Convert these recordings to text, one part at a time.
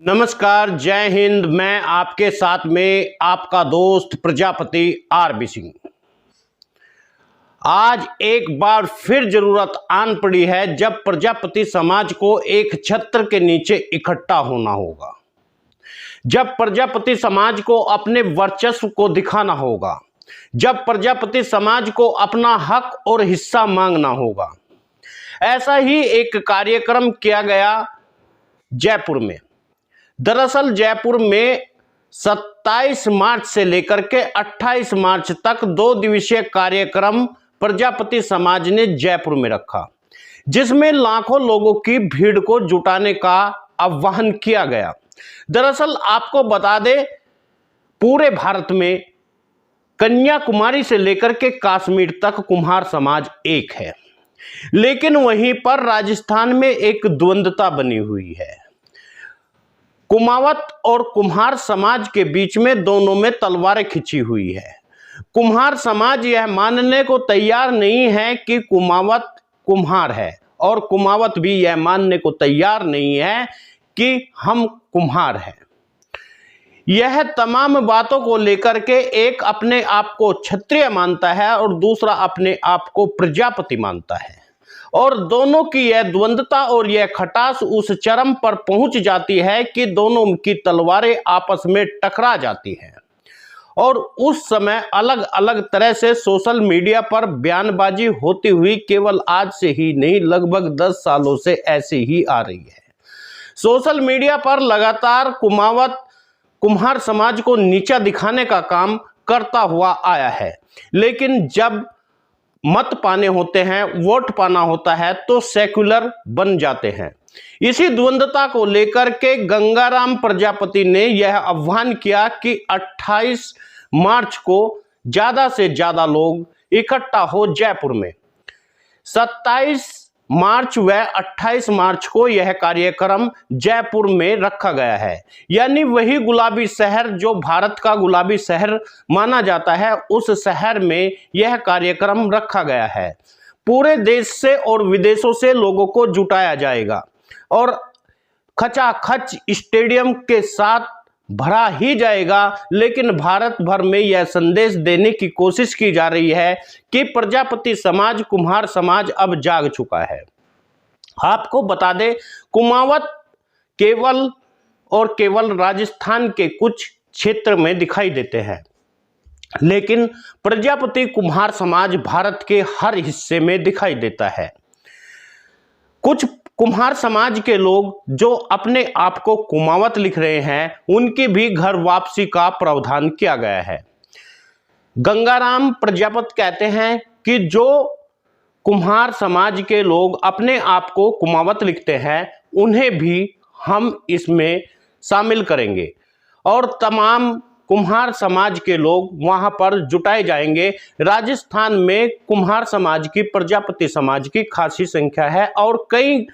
नमस्कार, जय हिंद। मैं आपके साथ में आपका दोस्त प्रजापति आरबी सिंह। आज एक बार फिर जरूरत आन पड़ी है जब प्रजापति समाज को एक छत्र के नीचे इकट्ठा होना होगा, जब प्रजापति समाज को अपने वर्चस्व को दिखाना होगा, जब प्रजापति समाज को अपना हक और हिस्सा मांगना होगा। ऐसा ही एक कार्यक्रम किया गया जयपुर में। दरअसल जयपुर में 27 मार्च से लेकर के 28 मार्च तक 2 दिवसीय कार्यक्रम प्रजापति समाज ने जयपुर में रखा, जिसमें लाखों लोगों की भीड़ को जुटाने का आह्वान किया गया। दरअसल आपको बता दें, पूरे भारत में कन्याकुमारी से लेकर के कश्मीर तक कुम्हार समाज एक है, लेकिन वहीं पर राजस्थान में एक द्वंद्वता बनी हुई है। कुमावत और कुम्हार समाज के बीच में दोनों में तलवारें खिंची हुई है। कुम्हार समाज यह मानने को तैयार नहीं है कि कुमावत कुम्हार है, और कुमावत भी यह मानने को तैयार नहीं है कि हम कुम्हार हैं। यह तमाम बातों को लेकर के एक अपने आप को क्षत्रिय मानता है और दूसरा अपने आप को प्रजापति मानता है, और दोनों की यह द्वंद्वता और यह खटास उस चरम पर पहुंच जाती है कि दोनों की तलवारें आपस में टकरा जाती हैं। और उस समय अलग अलग तरह से सोशल मीडिया पर बयानबाजी होती हुई केवल आज से ही नहीं, लगभग 10 सालों से ऐसी ही आ रही है। सोशल मीडिया पर लगातार कुमावत कुम्हार समाज को नीचा दिखाने का काम करता हुआ आया है, लेकिन जब मत पाने होते हैं, वोट पाना होता है, तो सेक्युलर बन जाते हैं। इसी द्वंद्वता को लेकर के गंगाराम प्रजापति ने यह आह्वान किया कि 28 मार्च को ज्यादा से ज्यादा लोग इकट्ठा हो जयपुर में। 27 मार्च व 28 मार्च को यह कार्यक्रम जयपुर में रखा गया है, यानी वही गुलाबी शहर जो भारत का गुलाबी शहर माना जाता है, उस शहर में यह कार्यक्रम रखा गया है। पूरे देश से और विदेशों से लोगों को जुटाया जाएगा और खचाखच स्टेडियम के साथ भरा ही जाएगा। लेकिन भारत भर में यह संदेश देने की कोशिश की जा रही है कि प्रजापति समाज कुम्हार समाज अब जाग चुका है। आपको बता दें, कुमावत केवल और केवल राजस्थान के कुछ क्षेत्र में दिखाई देते हैं, लेकिन प्रजापति कुम्हार समाज भारत के हर हिस्से में दिखाई देता है। कुछ कुम्हार समाज के लोग जो अपने आप को कुमावत लिख रहे हैं, उनकी भी घर वापसी का प्रावधान किया गया है। गंगाराम प्रजापति कहते हैं कि जो कुम्हार समाज के लोग अपने आप को कुमावत लिखते हैं, उन्हें भी हम इसमें शामिल करेंगे और तमाम कुम्हार समाज के लोग वहां पर जुटाए जाएंगे। राजस्थान में कुम्हार समाज की, प्रजापति समाज की खासी संख्या है और कई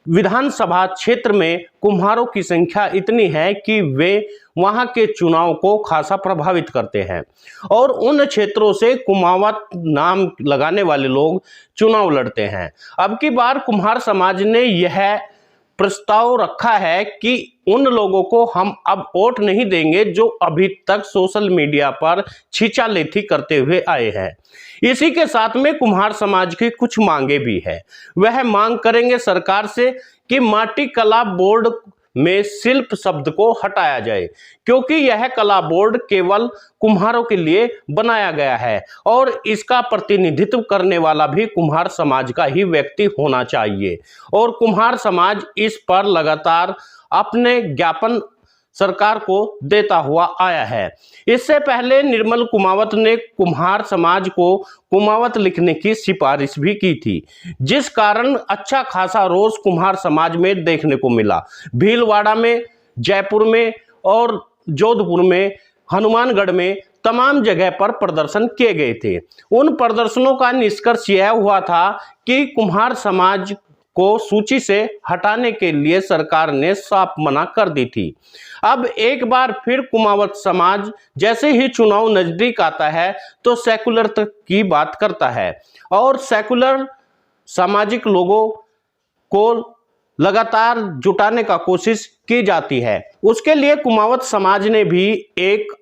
विधानसभा क्षेत्र में कुम्हारों की संख्या इतनी है कि वे वहां के चुनाव को खासा प्रभावित करते हैं, और उन क्षेत्रों से कुमावत नाम लगाने वाले लोग चुनाव लड़ते हैं। अब की बार कुम्हार समाज ने यह प्रस्ताव रखा है कि उन लोगों को हम अब वोट नहीं देंगे जो अभी तक सोशल मीडिया पर छींचालेथी करते हुए आए हैं। इसी के साथ में कुम्हार समाज की कुछ मांगे भी है। वह मांग करेंगे सरकार से कि माटी कला बोर्ड में शिल्प शब्द को हटाया जाए, क्योंकि यह कला बोर्ड केवल कुम्हारों के लिए बनाया गया है और इसका प्रतिनिधित्व करने वाला भी कुम्हार समाज का ही व्यक्ति होना चाहिए। और कुम्हार समाज इस पर लगातार अपने ज्ञापन सरकार को देता हुआ आया है। इससे पहले निर्मल कुमावत ने कुम्हार समाज को कुमावत लिखने की सिफारिश भी की थी, जिस कारण अच्छा खासा रोष कुम्हार समाज में देखने को मिला। भीलवाड़ा में, जयपुर में और जोधपुर में, हनुमानगढ़ में तमाम जगह पर प्रदर्शन किए गए थे। उन प्रदर्शनों का निष्कर्ष यह हुआ था कि कुम्हार समाज को सूची से हटाने के लिए सरकार ने साफ मना कर दी थी। अब एक बार फिर कुमावत समाज जैसे ही चुनाव नजदीक आता है तो सेकुलर तक की बात करता है और सेकुलर सामाजिक लोगों को लगातार जुटाने का कोशिश की जाती है। उसके लिए कुमावत समाज ने भी एक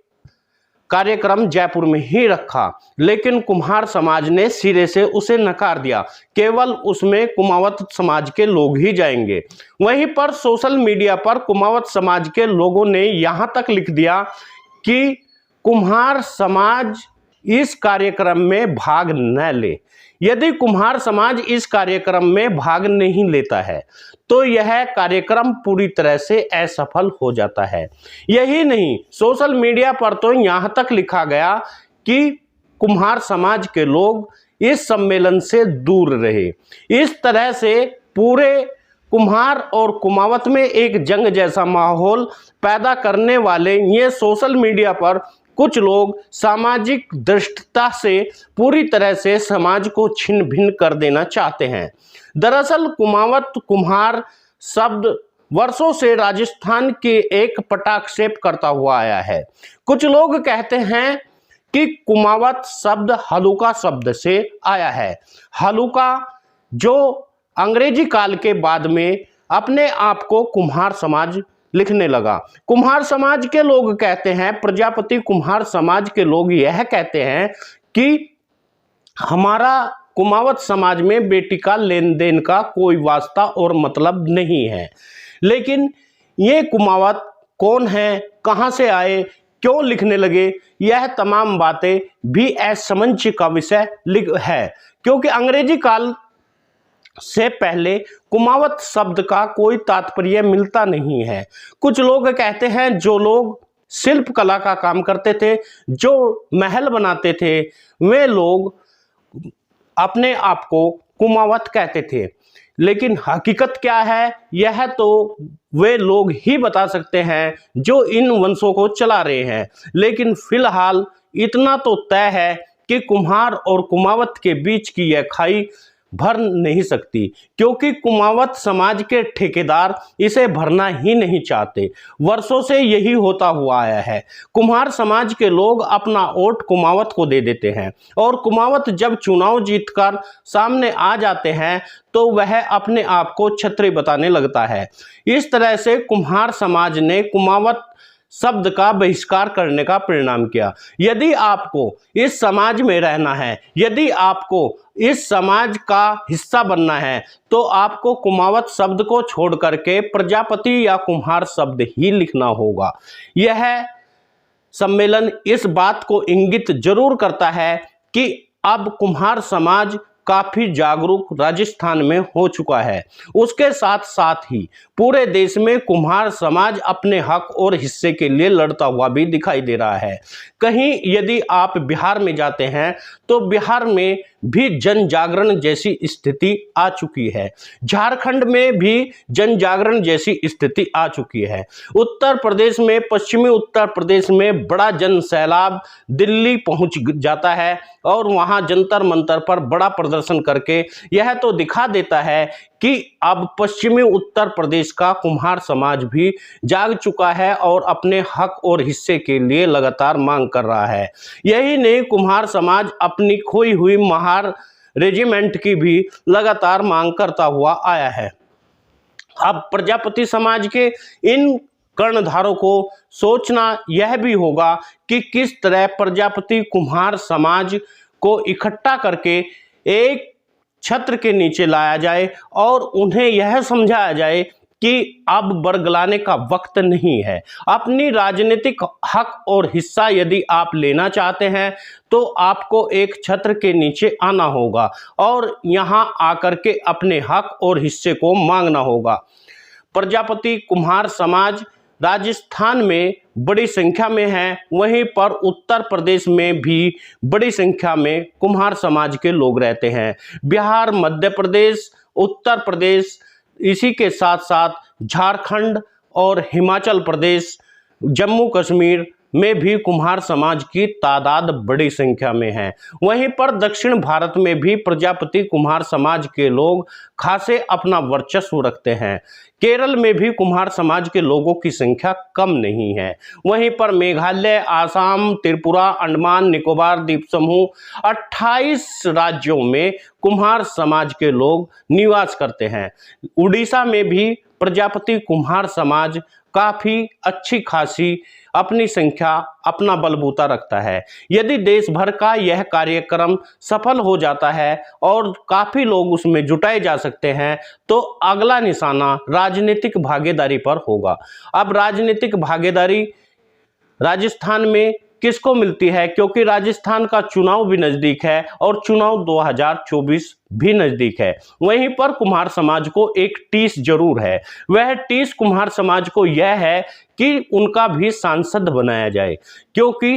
कार्यक्रम जयपुर में ही रखा, लेकिन कुम्हार समाज ने सिरे से उसे नकार दिया। केवल उसमें कुमावत समाज के लोग ही जाएंगे। वहीं पर सोशल मीडिया पर कुमावत समाज के लोगों ने यहां तक लिख दिया कि कुम्हार समाज इस कार्यक्रम में भाग न ले। यदि कुम्हार समाज इस कार्यक्रम में भाग नहीं लेता है तो यह कार्यक्रम पूरी तरह से असफल हो जाता है। यही नहीं, सोशल मीडिया पर तो यहां तक लिखा गया कि कुम्हार समाज के लोग इस सम्मेलन से दूर रहे। इस तरह से पूरे कुम्हार और कुमावत में एक जंग जैसा माहौल पैदा करने वाले ये सोशल मीडिया पर कुछ लोग सामाजिक दृष्टता से पूरी तरह से समाज को छिन्न भिन्न कर देना चाहते हैं। दरअसल कुमावत कुम्हार शब्द वर्षों से राजस्थान के एक पटाक्षेप करता हुआ आया है। कुछ लोग कहते हैं कि कुमावत शब्द हलुका शब्द से आया है। हलुका जो अंग्रेजी काल के बाद में अपने आप को कुम्हार समाज लिखने लगा। कुम्हार समाज के लोग कहते हैं, प्रजापति कुम्हार समाज के लोग यह कहते हैं कि हमारा कुमावत समाज में बेटी का लेन देन का कोई वास्ता और मतलब नहीं है। लेकिन ये कुमावत कौन है, कहां से आए, क्यों लिखने लगे, यह तमाम बातें भी असमंज का विषय है, क्योंकि अंग्रेजी काल से पहले कुमावत शब्द का कोई तात्पर्य मिलता नहीं है। कुछ लोग कहते हैं जो लोग शिल्प कला का काम करते थे, जो महल बनाते थे, वे लोग अपने आप को कुमावत कहते थे। लेकिन हकीकत क्या है यह तो वे लोग ही बता सकते हैं जो इन वंशों को चला रहे हैं। लेकिन फिलहाल इतना तो तय है कि कुम्हार और कुमावत के बीच की यह खाई भर नहीं सकती, क्योंकि कुमावत समाज के ठेकेदार इसे भरना ही नहीं चाहते। वर्षों से यही होता हुआ आया है। कुम्हार समाज के लोग अपना वोट कुमावत को दे देते हैं और कुमावत जब चुनाव जीतकर सामने आ जाते हैं तो वह अपने आप को छत्री बताने लगता है। इस तरह से कुम्हार समाज ने कुमावत शब्द का बहिष्कार करने का परिणाम किया। यदि आपको इस समाज में रहना है, यदि आपको इस समाज का हिस्सा बनना है, तो आपको कुमावत शब्द को छोड़ करके प्रजापति या कुम्हार शब्द ही लिखना होगा। यह सम्मेलन इस बात को इंगित जरूर करता है कि अब कुम्हार समाज काफी जागरूक राजस्थान में हो चुका है। उसके साथ साथ ही पूरे देश में कुम्हार समाज अपने हक और हिस्से के लिए लड़ता हुआ भी दिखाई दे रहा है। कहीं यदि आप बिहार में जाते हैं तो बिहार में भी जन जागरण जैसी स्थिति आ चुकी है। झारखंड में भी जन जागरण जैसी स्थिति आ चुकी है। उत्तर प्रदेश में, पश्चिमी उत्तर प्रदेश में बड़ा जन सैलाब दिल्ली पहुंच जाता है और वहां जंतर मंतर पर बड़ा प्रदर्शन करके यह तो दिखा देता है कि अब पश्चिमी उत्तर प्रदेश का कुम्हार समाज भी जाग चुका है और अपने हक और हिस्से के लिए लगातार मांग कर रहा है। यही नहीं, कुम्हार समाज अपनी खोई हुई महार रेजिमेंट की भी लगातार मांग करता हुआ आया है। अब प्रजापति समाज के इन कर्णधारों को सोचना यह भी होगा कि किस तरह प्रजापति कुम्हार समाज को इकट्ठा करके एक छत्र के नीचे लाया जाए और उन्हें यह समझाया जाए कि अब बरगलाने का वक्त नहीं है। अपनी राजनीतिक हक और हिस्सा यदि आप लेना चाहते हैं तो आपको एक छत्र के नीचे आना होगा और यहां आकर के अपने हक और हिस्से को मांगना होगा। प्रजापति कुम्हार समाज राजस्थान में बड़ी संख्या में है, वहीं पर उत्तर प्रदेश में भी बड़ी संख्या में कुम्हार समाज के लोग रहते हैं। बिहार, मध्य प्रदेश, उत्तर प्रदेश, इसी के साथ साथ झारखंड और हिमाचल प्रदेश, जम्मू कश्मीर, में भी कुम्हार समाज की तादाद बड़ी संख्या में है। वहीं पर दक्षिण भारत में भी प्रजापति कुम्हार समाज के लोग खासे अपना वर्चस्व रखते हैं। केरल में भी कुम्हार समाज के लोगों की संख्या कम नहीं है। वहीं पर मेघालय, आसाम, त्रिपुरा, अंडमान निकोबार द्वीप समूह 28 राज्यों में कुम्हार समाज के लोग निवास करते हैं। उड़ीसा में भी प्रजापति कुम्हार समाज काफी अच्छी खासी अपनी संख्या, अपना बलबूता रखता है। यदि देश भर का यह कार्यक्रम सफल हो जाता है और काफी लोग उसमें जुटाए जा सकते हैं तो अगला निशाना राजनीतिक भागीदारी पर होगा। अब राजनीतिक भागीदारी राजस्थान में किसको मिलती है, क्योंकि राजस्थान का चुनाव भी नजदीक है और चुनाव 2024 भी नजदीक है। वहीं पर कुम्हार समाज को एक टीस जरूर है। वह टीस कुम्हार समाज को यह है कि उनका भी सांसद बनाया जाए, क्योंकि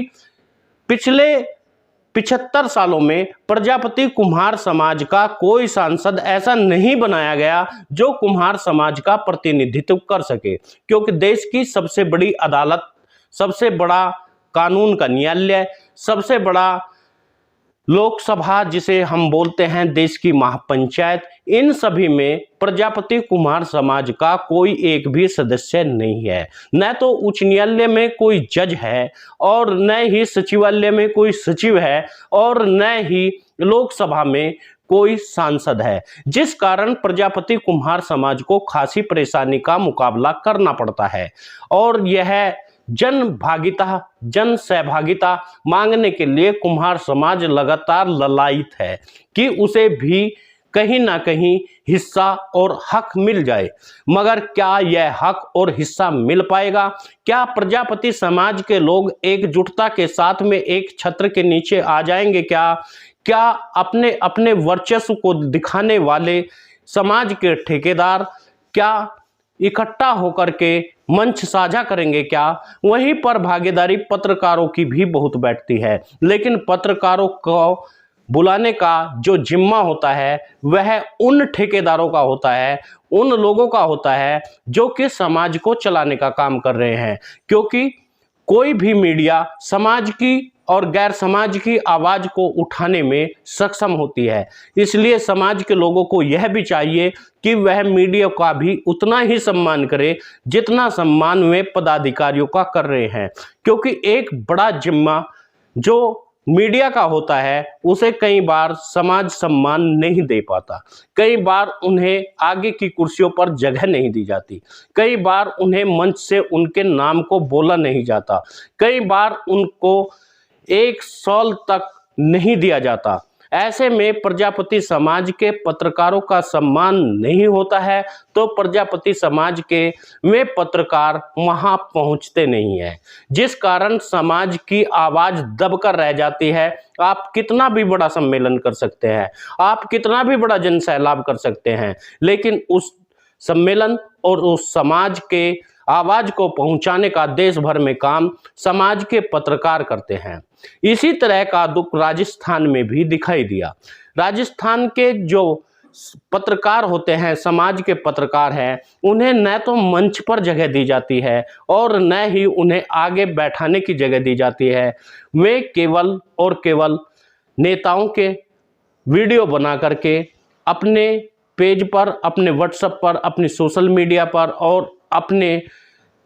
पिछले 75 सालों में प्रजापति कुम्हार समाज का कोई सांसद ऐसा नहीं बनाया गया जो कुम्हार समाज का प्रतिनिधित्व कर सके, क्योंकि देश की सबसे बड़ी अदालत, सबसे बड़ा कानून का न्यायालय, सबसे बड़ा लोकसभा जिसे हम बोलते हैं देश की महापंचायत, इन सभी में प्रजापति कुम्हार समाज का कोई एक भी सदस्य नहीं है। न तो उच्च न्यायालय में कोई जज है और न ही सचिवालय में कोई सचिव है और न ही लोकसभा में कोई सांसद है, जिस कारण प्रजापति कुम्हार समाज को खासी परेशानी का मुकाबला करना पड़ता है। और यह जन भागीता, जन सहभागिता मांगने के लिए कुम्हार समाज लगातार ललायित है कि उसे भी कहीं ना कहीं हिस्सा और हक मिल जाए। मगर क्या यह हक और हिस्सा मिल पाएगा? क्या प्रजापति समाज के लोग एकजुटता के साथ में एक छत्र के नीचे आ जाएंगे? क्या अपने अपने वर्चस्व को दिखाने वाले समाज के ठेकेदार क्या इकट्ठा होकर के मंच साझा करेंगे? क्या वहीं पर भागीदारी पत्रकारों की भी बहुत बैठती है, लेकिन पत्रकारों को बुलाने का जो जिम्मा होता है वह उन ठेकेदारों का होता है, उन लोगों का होता है जो कि समाज को चलाने का काम कर रहे हैं। क्योंकि कोई भी मीडिया समाज की और गैर समाज की आवाज को उठाने में सक्षम होती है, इसलिए समाज के लोगों को यह भी चाहिए कि वह मीडिया का भी उतना ही सम्मान करे जितना सम्मान वे पदाधिकारियों का कर रहे हैं। क्योंकि एक बड़ा जिम्मा जो मीडिया का होता है उसे कई बार समाज सम्मान नहीं दे पाता, कई बार उन्हें आगे की कुर्सियों पर जगह नहीं दी जाती, कई बार उन्हें मंच से उनके नाम को बोला नहीं जाता, कई बार उनको एक सॉल तक नहीं दिया जाता। ऐसे में प्रजापति समाज के पत्रकारों का सम्मान नहीं होता है तो प्रजापति समाज के वे पत्रकार वहां पहुंचते नहीं है, जिस कारण समाज की आवाज दबकर रह जाती है। आप कितना भी बड़ा सम्मेलन कर सकते हैं, आप कितना भी बड़ा जन सैलाब कर सकते हैं, लेकिन उस सम्मेलन और उस समाज के आवाज को पहुंचाने का देश भर में काम समाज के पत्रकार करते हैं। इसी तरह का दुख राजस्थान में भी दिखाई दिया। राजस्थान के जो पत्रकार होते हैं, समाज के पत्रकार हैं, उन्हें न तो मंच पर जगह दी जाती है और न ही उन्हें आगे बैठाने की जगह दी जाती है। वे केवल और केवल नेताओं के वीडियो बना करके अपने पेज पर, अपने व्हाट्सएप पर, अपनी सोशल मीडिया पर और अपने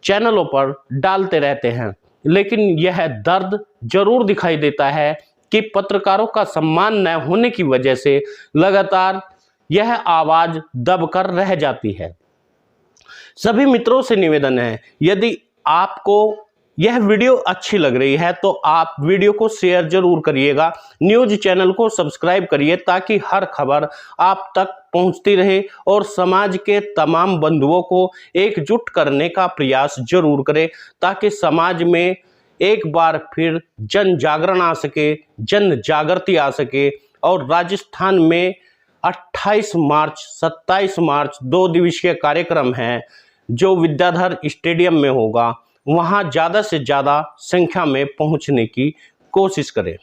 चैनलों पर डालते रहते हैं। लेकिन यह दर्द जरूर दिखाई देता है कि पत्रकारों का सम्मान न होने की वजह से लगातार यह आवाज दबकर रह जाती है। सभी मित्रों से निवेदन है, यदि आपको यह वीडियो अच्छी लग रही है तो आप वीडियो को शेयर जरूर करिएगा, न्यूज चैनल को सब्सक्राइब करिए ताकि हर खबर आप तक पहुंचती रहे और समाज के तमाम बंधुओं को एकजुट करने का प्रयास जरूर करें ताकि समाज में एक बार फिर जन जागरण आ सके, जन जागृति आ सके और राजस्थान में 28 मार्च 27 मार्च 2 दिवसीय कार्यक्रम है जो विद्याधर स्टेडियम में होगा, वहां ज़्यादा से ज़्यादा संख्या में पहुंचने की कोशिश करें।